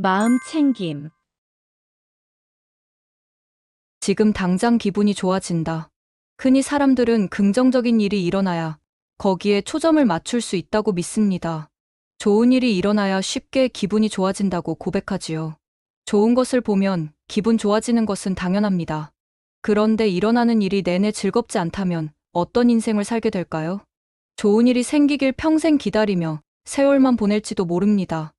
마음 챙김. 지금 당장 기분이 좋아진다. 흔히 사람들은 긍정적인 일이 일어나야 거기에 초점을 맞출 수 있다고 믿습니다. 좋은 일이 일어나야 쉽게 기분이 좋아진다고 고백하지요. 좋은 것을 보면 기분 좋아지는 것은 당연합니다. 그런데 일어나는 일이 내내 즐겁지 않다면 어떤 인생을 살게 될까요? 좋은 일이 생기길 평생 기다리며 세월만 보낼지도 모릅니다.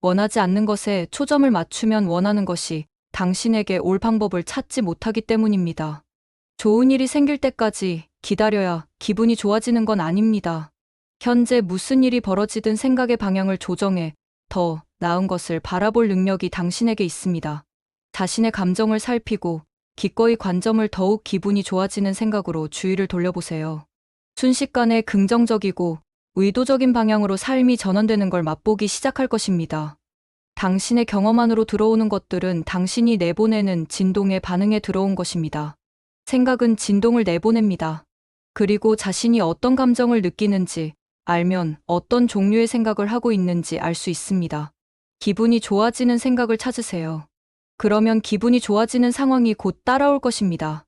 원하지 않는 것에 초점을 맞추면 원하는 것이 당신에게 올 방법을 찾지 못하기 때문입니다. 좋은 일이 생길 때까지 기다려야 기분이 좋아지는 건 아닙니다. 현재 무슨 일이 벌어지든 생각의 방향을 조정해 더 나은 것을 바라볼 능력이 당신에게 있습니다. 자신의 감정을 살피고 기꺼이 관점을 더욱 기분이 좋아지는 생각으로 주의를 돌려보세요. 순식간에 긍정적이고 의도적인 방향으로 삶이 전환되는 걸 맛보기 시작할 것입니다. 당신의 경험 안으로 들어오는 것들은 당신이 내보내는 진동에 반응해 들어온 것입니다. 생각은 진동을 내보냅니다. 그리고 자신이 어떤 감정을 느끼는지 알면 어떤 종류의 생각을 하고 있는지 알 수 있습니다. 기분이 좋아지는 생각을 찾으세요. 그러면 기분이 좋아지는 상황이 곧 따라올 것입니다.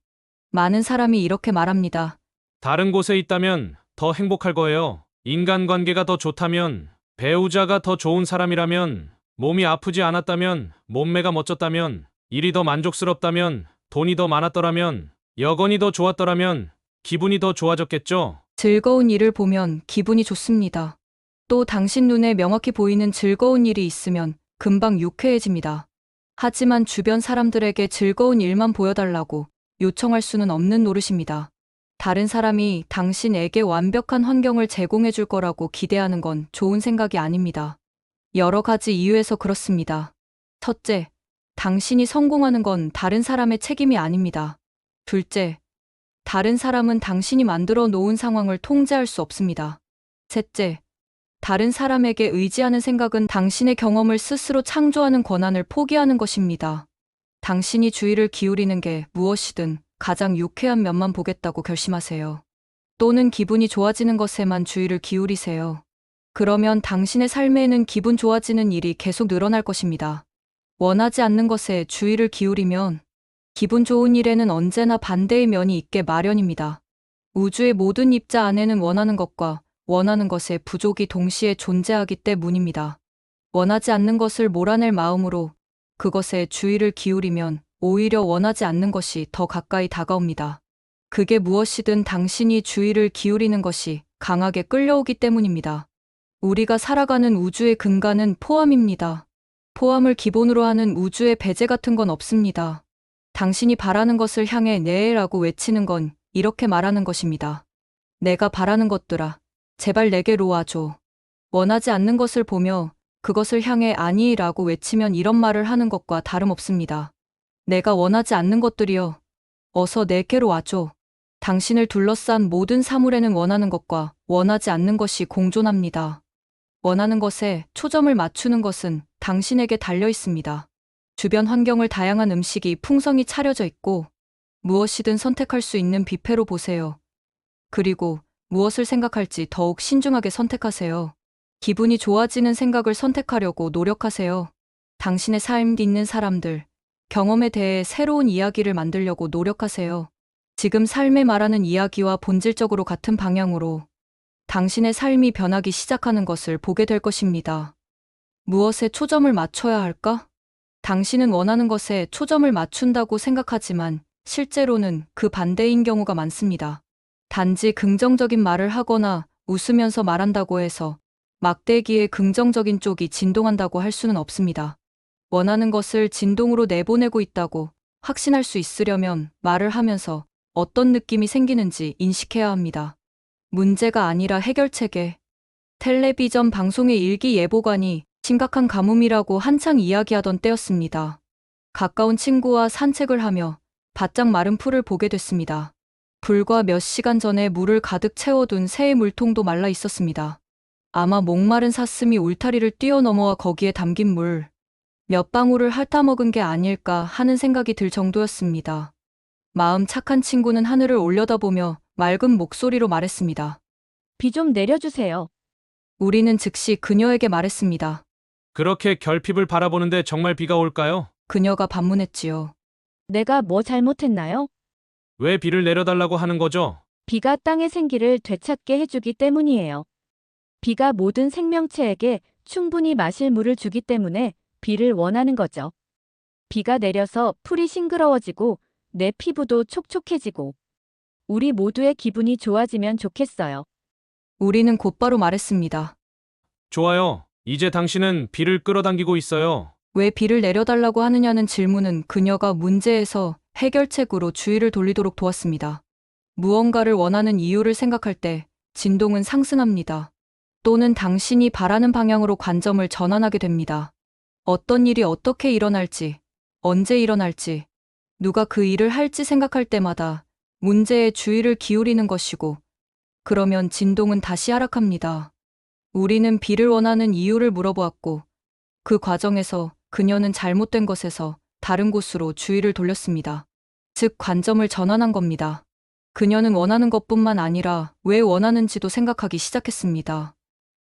많은 사람이 이렇게 말합니다. 다른 곳에 있다면 더 행복할 거예요. 인간관계가 더 좋다면, 배우자가 더 좋은 사람이라면, 몸이 아프지 않았다면, 몸매가 멋졌다면, 일이 더 만족스럽다면, 돈이 더 많았더라면, 여건이 더 좋았더라면, 기분이 더 좋아졌겠죠? 즐거운 일을 보면 기분이 좋습니다. 또 당신 눈에 명확히 보이는 즐거운 일이 있으면 금방 유쾌해집니다. 하지만 주변 사람들에게 즐거운 일만 보여달라고 요청할 수는 없는 노릇입니다. 다른 사람이 당신에게 완벽한 환경을 제공해 줄 거라고 기대하는 건 좋은 생각이 아닙니다. 여러 가지 이유에서 그렇습니다. 첫째, 당신이 성공하는 건 다른 사람의 책임이 아닙니다. 둘째, 다른 사람은 당신이 만들어 놓은 상황을 통제할 수 없습니다. 셋째, 다른 사람에게 의지하는 생각은 당신의 경험을 스스로 창조하는 권한을 포기하는 것입니다. 당신이 주의를 기울이는 게 무엇이든 가장 유쾌한 면만 보겠다고 결심하세요. 또는 기분이 좋아지는 것에만 주의를 기울이세요. 그러면 당신의 삶에는 기분 좋아지는 일이 계속 늘어날 것입니다. 원하지 않는 것에 주의를 기울이면 기분 좋은 일에는 언제나 반대의 면이 있게 마련입니다. 우주의 모든 입자 안에는 원하는 것과 원하는 것의 부족이 동시에 존재하기 때문입니다. 원하지 않는 것을 몰아낼 마음으로 그것에 주의를 기울이면 오히려 원하지 않는 것이 더 가까이 다가옵니다. 그게 무엇이든 당신이 주의를 기울이는 것이 강하게 끌려오기 때문입니다. 우리가 살아가는 우주의 근간은 포함입니다. 포함을 기본으로 하는 우주의 배제 같은 건 없습니다. 당신이 바라는 것을 향해 네라고 외치는 건 이렇게 말하는 것입니다. 내가 바라는 것들아, 제발 내게로 와줘. 원하지 않는 것을 보며 그것을 향해 아니라고 외치면 이런 말을 하는 것과 다름없습니다. 내가 원하지 않는 것들이여, 어서 내게로 와줘. 당신을 둘러싼 모든 사물에는 원하는 것과 원하지 않는 것이 공존합니다. 원하는 것에 초점을 맞추는 것은 당신에게 달려 있습니다. 주변 환경을 다양한 음식이 풍성히 차려져 있고 무엇이든 선택할 수 있는 뷔페로 보세요. 그리고 무엇을 생각할지 더욱 신중하게 선택하세요. 기분이 좋아지는 생각을 선택하려고 노력하세요. 당신의 삶 있는 사람들, 경험에 대해 새로운 이야기를 만들려고 노력하세요. 지금 삶에 말하는 이야기와 본질적으로 같은 방향으로 당신의 삶이 변하기 시작하는 것을 보게 될 것입니다. 무엇에 초점을 맞춰야 할까? 당신은 원하는 것에 초점을 맞춘다고 생각하지만 실제로는 그 반대인 경우가 많습니다. 단지 긍정적인 말을 하거나 웃으면서 말한다고 해서 막대기의 긍정적인 쪽이 진동한다고 할 수는 없습니다. 원하는 것을 진동으로 내보내고 있다고 확신할 수 있으려면 말을 하면서 어떤 느낌이 생기는지 인식해야 합니다. 문제가 아니라 해결책에 텔레비전 방송의 일기예보관이 심각한 가뭄이라고 한창 이야기하던 때였습니다. 가까운 친구와 산책을 하며 바짝 마른 풀을 보게 됐습니다. 불과 몇 시간 전에 물을 가득 채워둔 새의 물통도 말라 있었습니다. 아마 목마른 사슴이 울타리를 뛰어넘어와 거기에 담긴 물 몇 방울을 핥아먹은 게 아닐까 하는 생각이 들 정도였습니다. 마음 착한 친구는 하늘을 올려다보며 맑은 목소리로 말했습니다. 비 좀 내려주세요. 우리는 즉시 그녀에게 말했습니다. 그렇게 결핍을 바라보는데 정말 비가 올까요? 그녀가 반문했지요. 내가 뭐 잘못했나요? 왜 비를 내려달라고 하는 거죠? 비가 땅의 생기를 되찾게 해주기 때문이에요. 비가 모든 생명체에게 충분히 마실 물을 주기 때문에 비를 원하는 거죠. 비가 내려서 풀이 싱그러워지고 내 피부도 촉촉해지고 우리 모두의 기분이 좋아지면 좋겠어요. 우리는 곧바로 말했습니다. 좋아요. 이제 당신은 비를 끌어당기고 있어요. 왜 비를 내려달라고 하느냐는 질문은 그녀가 문제에서 해결책으로 주의를 돌리도록 도왔습니다. 무언가를 원하는 이유를 생각할 때 진동은 상승합니다. 또는 당신이 바라는 방향으로 관점을 전환하게 됩니다. 어떤 일이 어떻게 일어날지, 언제 일어날지, 누가 그 일을 할지 생각할 때마다 문제에 주의를 기울이는 것이고, 그러면 진동은 다시 하락합니다. 우리는 비를 원하는 이유를 물어보았고, 그 과정에서 그녀는 잘못된 것에서 다른 곳으로 주의를 돌렸습니다. 즉, 관점을 전환한 겁니다. 그녀는 원하는 것뿐만 아니라 왜 원하는지도 생각하기 시작했습니다.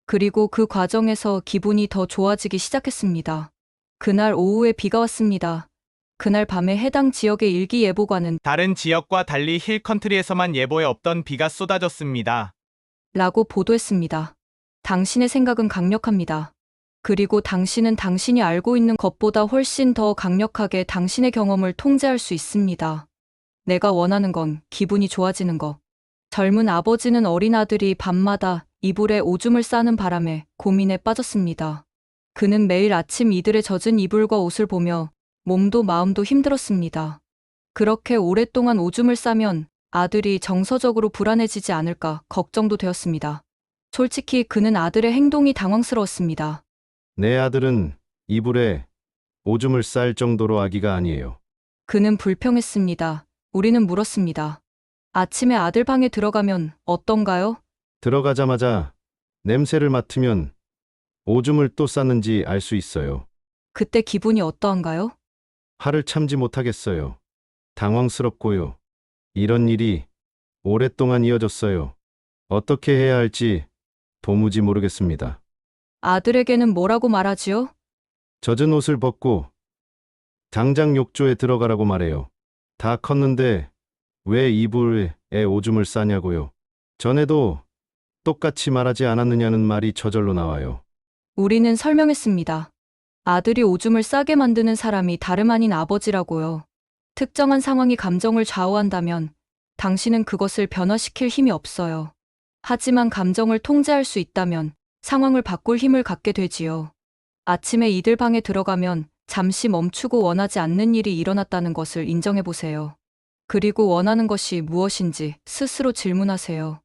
그리고 그 과정에서 기분이 더 좋아지기 시작했습니다. 그날 오후에 비가 왔습니다. 그날 밤에 해당 지역의 일기예보관은 다른 지역과 달리 힐컨트리에서만 예보에 없던 비가 쏟아졌습니다. 라고 보도했습니다. 당신의 생각은 강력합니다. 그리고 당신은 당신이 알고 있는 것보다 훨씬 더 강력하게 당신의 경험을 통제할 수 있습니다. 내가 원하는 건 기분이 좋아지는 것. 젊은 아버지는 어린 아들이 밤마다 이불에 오줌을 싸는 바람에 고민에 빠졌습니다. 그는 매일 아침 이들의 젖은 이불과 옷을 보며 몸도 마음도 힘들었습니다. 그렇게 오랫동안 오줌을 싸면 아들이 정서적으로 불안해지지 않을까 걱정도 되었습니다. 솔직히 그는 아들의 행동이 당황스러웠습니다. 내 아들은 이불에 오줌을 쌀 정도로 아기가 아니에요. 그는 불평했습니다. 우리는 물었습니다. 아침에 아들 방에 들어가면 어떤가요? 들어가자마자 냄새를 맡으면 오줌을 또 쌌는지 알 수 있어요. 그때 기분이 어떠한가요? 화를 참지 못하겠어요. 당황스럽고요. 이런 일이 오랫동안 이어졌어요. 어떻게 해야 할지 도무지 모르겠습니다. 아들에게는 뭐라고 말하지요? 젖은 옷을 벗고 당장 욕조에 들어가라고 말해요. 다 컸는데 왜 이불에 오줌을 싸냐고요. 전에도 똑같이 말하지 않았느냐는 말이 저절로 나와요. 우리는 설명했습니다. 아들이 오줌을 싸게 만드는 사람이 다름 아닌 아버지라고요. 특정한 상황이 감정을 좌우한다면 당신은 그것을 변화시킬 힘이 없어요. 하지만 감정을 통제할 수 있다면 상황을 바꿀 힘을 갖게 되지요. 아침에 이들 방에 들어가면 잠시 멈추고 원하지 않는 일이 일어났다는 것을 인정해 보세요. 그리고 원하는 것이 무엇인지 스스로 질문하세요.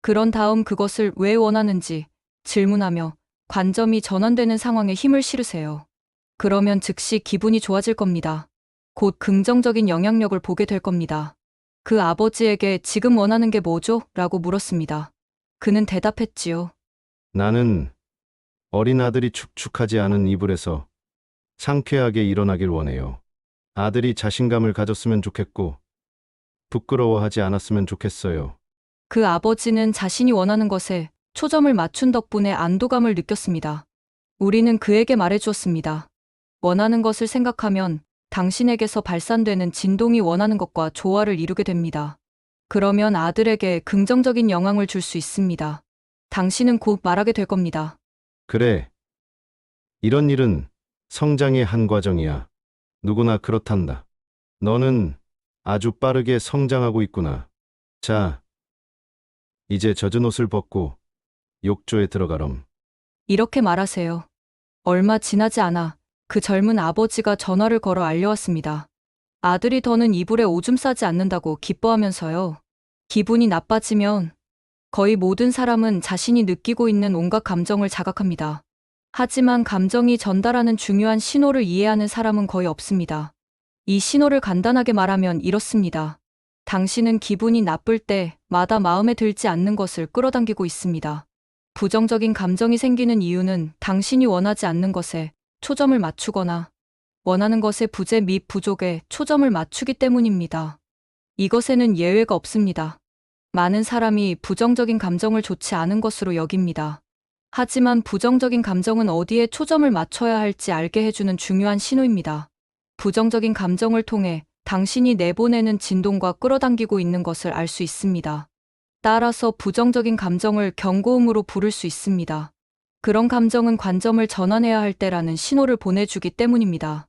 그런 다음 그것을 왜 원하는지 질문하며 관점이 전환되는 상황에 힘을 실으세요. 그러면 즉시 기분이 좋아질 겁니다. 곧 긍정적인 영향력을 보게 될 겁니다. 그 아버지에게 지금 원하는 게 뭐죠? 라고 물었습니다. 그는 대답했지요. 나는 어린 아들이 축축하지 않은 이불에서 상쾌하게 일어나길 원해요. 아들이 자신감을 가졌으면 좋겠고 부끄러워하지 않았으면 좋겠어요. 그 아버지는 자신이 원하는 것에 초점을 맞춘 덕분에 안도감을 느꼈습니다. 우리는 그에게 말해주었습니다. 원하는 것을 생각하면 당신에게서 발산되는 진동이 원하는 것과 조화를 이루게 됩니다. 그러면 아들에게 긍정적인 영향을 줄 수 있습니다. 당신은 곧 말하게 될 겁니다. 그래. 이런 일은 성장의 한 과정이야. 누구나 그렇단다. 너는 아주 빠르게 성장하고 있구나. 자, 이제 젖은 옷을 벗고 욕조에 들어가렴. 이렇게 말하세요. 얼마 지나지 않아 그 젊은 아버지가 전화를 걸어 알려왔습니다. 아들이 더는 이불에 오줌 싸지 않는다고 기뻐하면서요. 기분이 나빠지면 거의 모든 사람은 자신이 느끼고 있는 온갖 감정을 자각합니다. 하지만 감정이 전달하는 중요한 신호를 이해하는 사람은 거의 없습니다. 이 신호를 간단하게 말하면 이렇습니다. 당신은 기분이 나쁠 때마다 마음에 들지 않는 것을 끌어당기고 있습니다. 부정적인 감정이 생기는 이유는 당신이 원하지 않는 것에 초점을 맞추거나 원하는 것의 부재 및 부족에 초점을 맞추기 때문입니다. 이것에는 예외가 없습니다. 많은 사람이 부정적인 감정을 좋지 않은 것으로 여깁니다. 하지만 부정적인 감정은 어디에 초점을 맞춰야 할지 알게 해주는 중요한 신호입니다. 부정적인 감정을 통해 당신이 내보내는 진동과 끌어당기고 있는 것을 알 수 있습니다. 따라서 부정적인 감정을 경고음으로 부를 수 있습니다. 그런 감정은 관점을 전환해야 할 때라는 신호를 보내주기 때문입니다.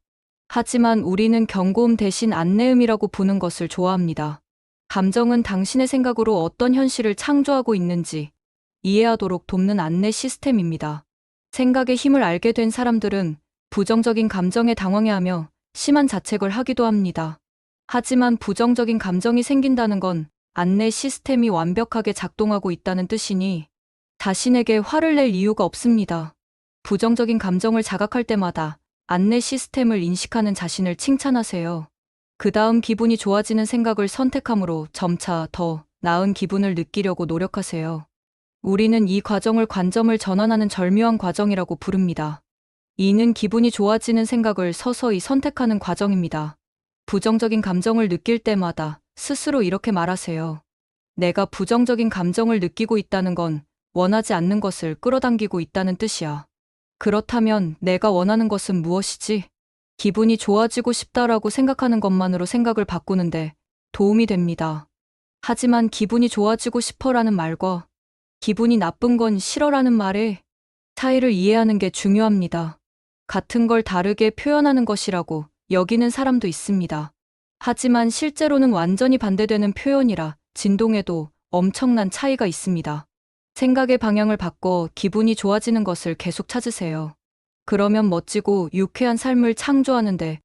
하지만 우리는 경고음 대신 안내음이라고 부는 것을 좋아합니다. 감정은 당신의 생각으로 어떤 현실을 창조하고 있는지 이해하도록 돕는 안내 시스템입니다. 생각의 힘을 알게 된 사람들은 부정적인 감정에 당황해하며 심한 자책을 하기도 합니다. 하지만 부정적인 감정이 생긴다는 건 안내 시스템이 완벽하게 작동하고 있다는 뜻이니 자신에게 화를 낼 이유가 없습니다. 부정적인 감정을 자각할 때마다 안내 시스템을 인식하는 자신을 칭찬하세요. 그 다음 기분이 좋아지는 생각을 선택함으로 점차 더 나은 기분을 느끼려고 노력하세요. 우리는 이 과정을 관점을 전환하는 절묘한 과정이라고 부릅니다. 이는 기분이 좋아지는 생각을 서서히 선택하는 과정입니다. 부정적인 감정을 느낄 때마다 스스로 이렇게 말하세요. 내가 부정적인 감정을 느끼고 있다는 건 원하지 않는 것을 끌어당기고 있다는 뜻이야. 그렇다면 내가 원하는 것은 무엇이지? 기분이 좋아지고 싶다라고 생각하는 것만으로 생각을 바꾸는데 도움이 됩니다. 하지만 기분이 좋아지고 싶어라는 말과 기분이 나쁜 건 싫어라는 말의 차이를 이해하는 게 중요합니다. 같은 걸 다르게 표현하는 것이라고 여기는 사람도 있습니다. 하지만 실제로는 완전히 반대되는 표현이라 진동에도 엄청난 차이가 있습니다. 생각의 방향을 바꿔 기분이 좋아지는 것을 계속 찾으세요. 그러면 멋지고 유쾌한 삶을 창조하는데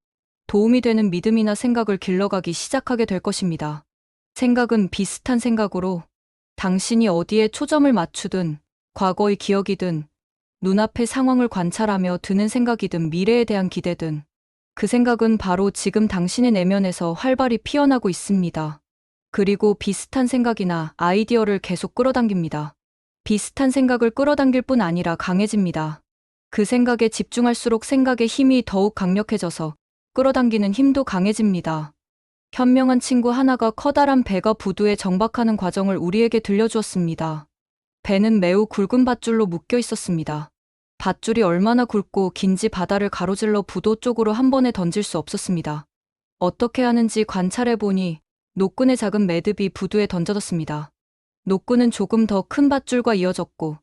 도움이 되는 믿음이나 생각을 길러가기 시작하게 될 것입니다. 생각은 비슷한 생각으로 당신이 어디에 초점을 맞추든 과거의 기억이든 눈앞의 상황을 관찰하며 드는 생각이든 미래에 대한 기대든 그 생각은 바로 지금 당신의 내면에서 활발히 피어나고 있습니다. 그리고 비슷한 생각이나 아이디어를 계속 끌어당깁니다. 비슷한 생각을 끌어당길 뿐 아니라 강해집니다. 그 생각에 집중할수록 생각의 힘이 더욱 강력해져서 끌어당기는 힘도 강해집니다. 현명한 친구 하나가 커다란 배가 부두에 정박하는 과정을 우리에게 들려주었습니다. 배는 매우 굵은 밧줄로 묶여 있었습니다. 밧줄이 얼마나 굵고 긴지 바다를 가로질러 부도 쪽으로 한 번에 던질 수 없었습니다. 어떻게 하는지 관찰해보니 노끈의 작은 매듭이 부두에 던져졌습니다. 노끈은 조금 더 큰 밧줄과 이어졌고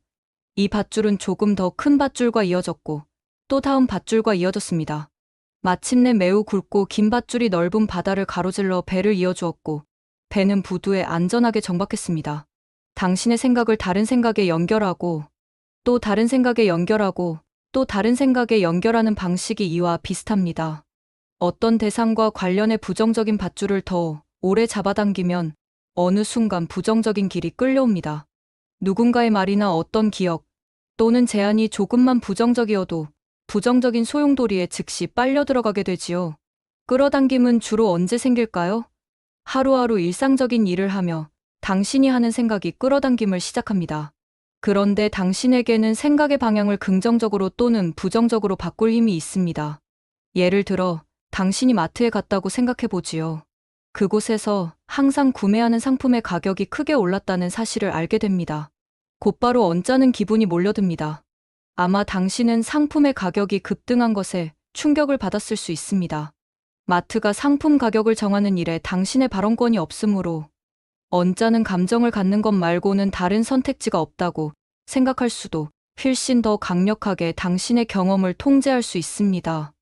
이 밧줄은 조금 더 큰 밧줄과 이어졌고 또 다음 밧줄과 이어졌습니다. 마침내 매우 굵고 긴 밧줄이 넓은 바다를 가로질러 배를 이어주었고 배는 부두에 안전하게 정박했습니다. 당신의 생각을 다른 생각에 연결하고 또 다른 생각에 연결하고 또 다른 생각에 연결하는 방식이 이와 비슷합니다. 어떤 대상과 관련해 부정적인 밧줄을 더 오래 잡아당기면 어느 순간 부정적인 길이 끌려옵니다. 누군가의 말이나 어떤 기억 또는 제안이 조금만 부정적이어도 부정적인 소용돌이에 즉시 빨려 들어가게 되지요. 끌어당김은 주로 언제 생길까요? 하루하루 일상적인 일을 하며 당신이 하는 생각이 끌어당김을 시작합니다. 그런데 당신에게는 생각의 방향을 긍정적으로 또는 부정적으로 바꿀 힘이 있습니다. 예를 들어 당신이 마트에 갔다고 생각해 보지요. 그곳에서 항상 구매하는 상품의 가격이 크게 올랐다는 사실을 알게 됩니다. 곧바로 언짢은 기분이 몰려듭니다. 아마 당신은 상품의 가격이 급등한 것에 충격을 받았을 수 있습니다. 마트가 상품 가격을 정하는 일에 당신의 발언권이 없으므로 언짢은 감정을 갖는 것 말고는 다른 선택지가 없다고 생각할 수도 훨씬 더 강력하게 당신의 경험을 통제할 수 있습니다.